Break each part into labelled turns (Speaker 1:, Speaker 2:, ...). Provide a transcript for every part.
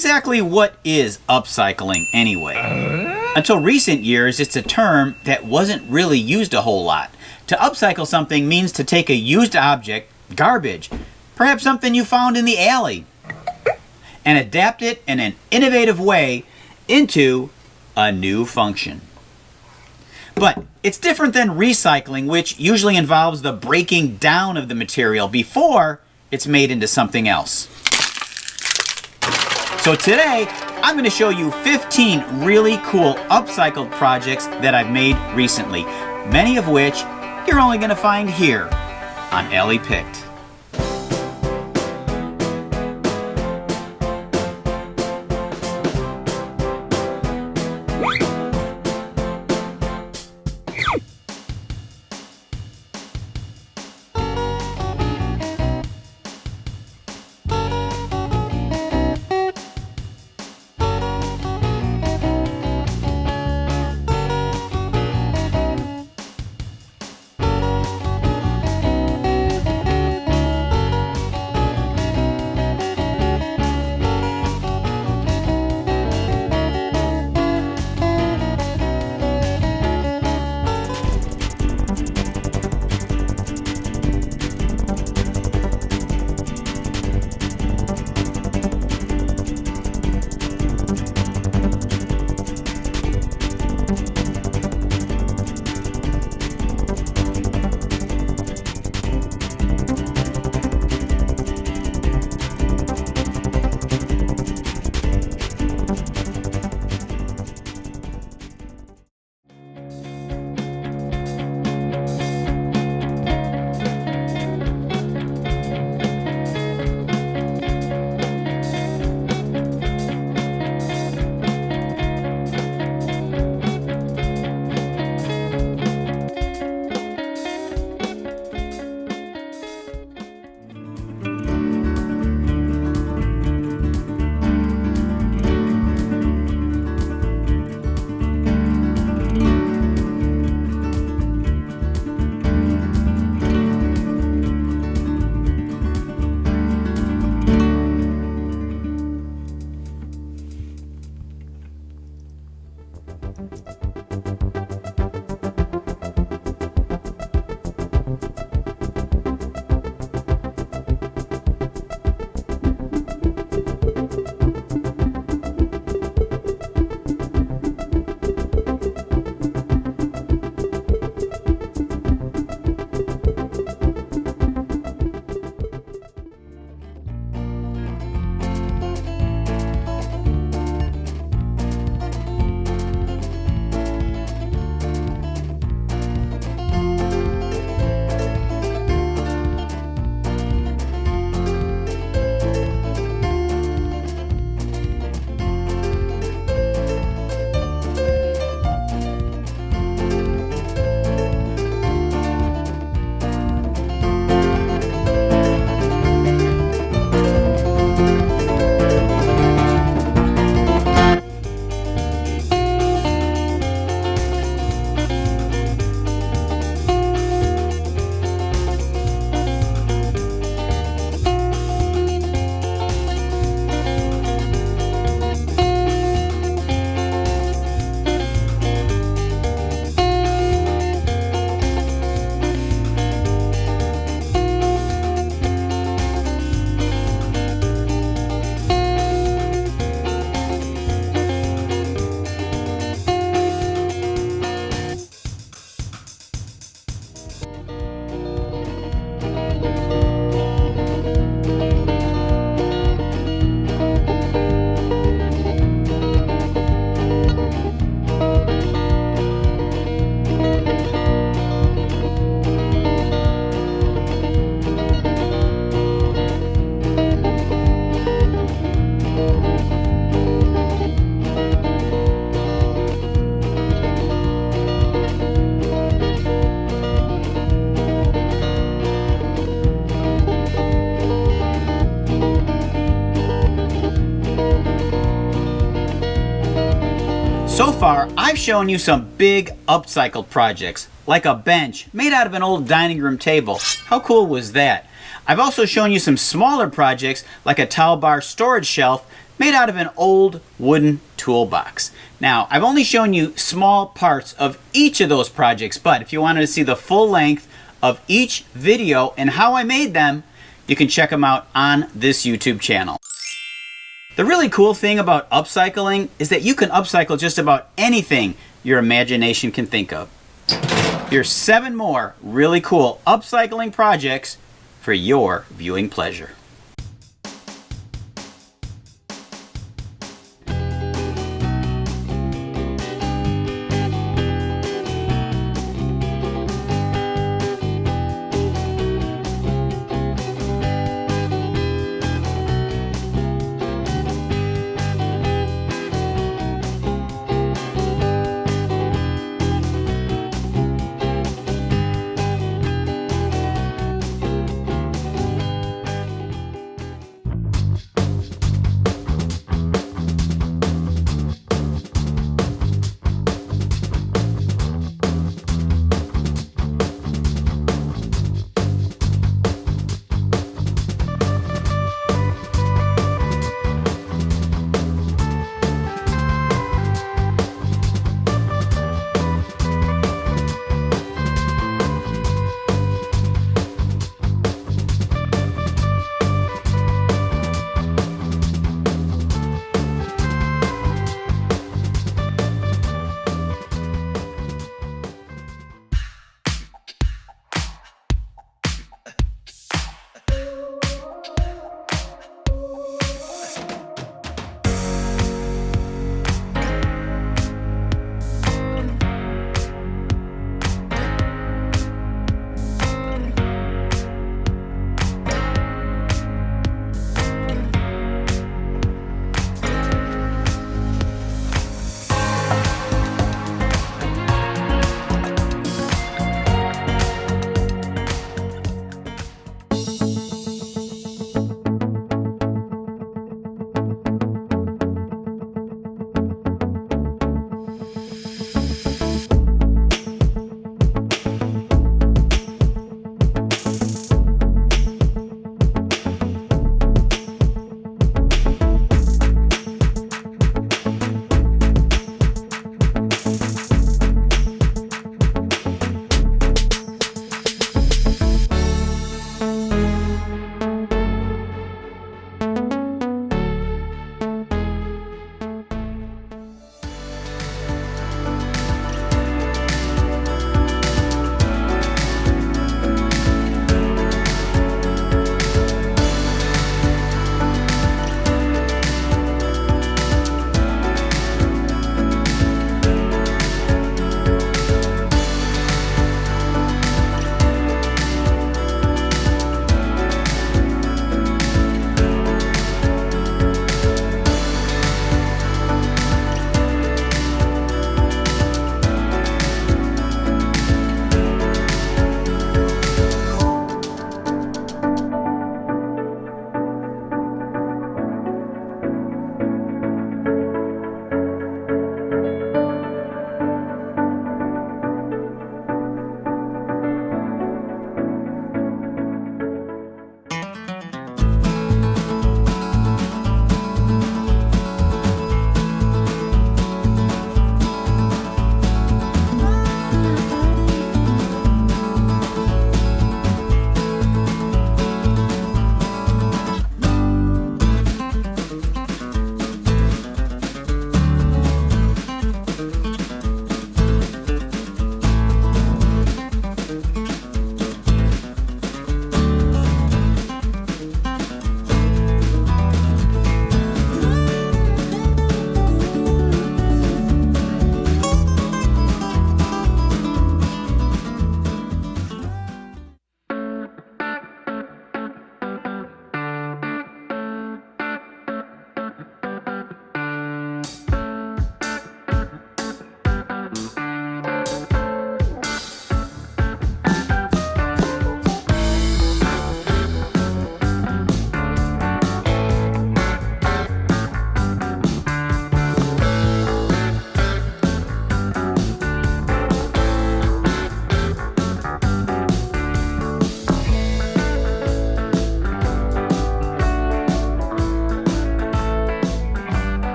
Speaker 1: exactly what is upcycling anyway? Until recent years, it's a term that wasn't really used a whole lot. To upcycle something means to take a used object, garbage, perhaps something you found in the alley, and adapt it in an innovative way into a new function. But it's different than recycling, which usually involves the breaking down of the material before it's made into something else. So today, I'm going to show you 15 really cool upcycled projects that I've made recently, many of which you're only going to find here on Alley Picked. So far, I've shown you some big upcycled projects, like a bench made out of an old dining room table. How cool was that? I've also shown you some smaller projects, like a towel bar storage shelf made out of an old wooden toolbox. Now, I've only shown you small parts of each of those projects, but if you wanted to see the full length of each video and how I made them, you can check them out on this YouTube channel. The really cool thing about upcycling is that you can upcycle just about anything your imagination can think of. Here's 7 more really cool upcycling projects for your viewing pleasure.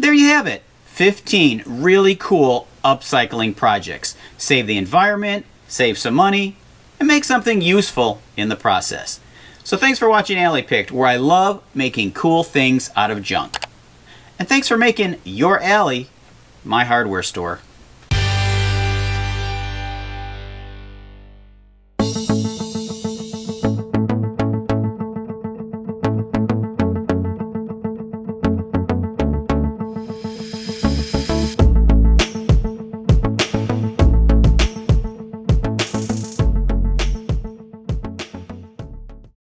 Speaker 1: There you have it. 15 really cool upcycling projects. Save the environment, save some money, and make something useful in the process. So thanks for watching Alley Picked, where I love making cool things out of junk. And thanks for making your alley my hardware store.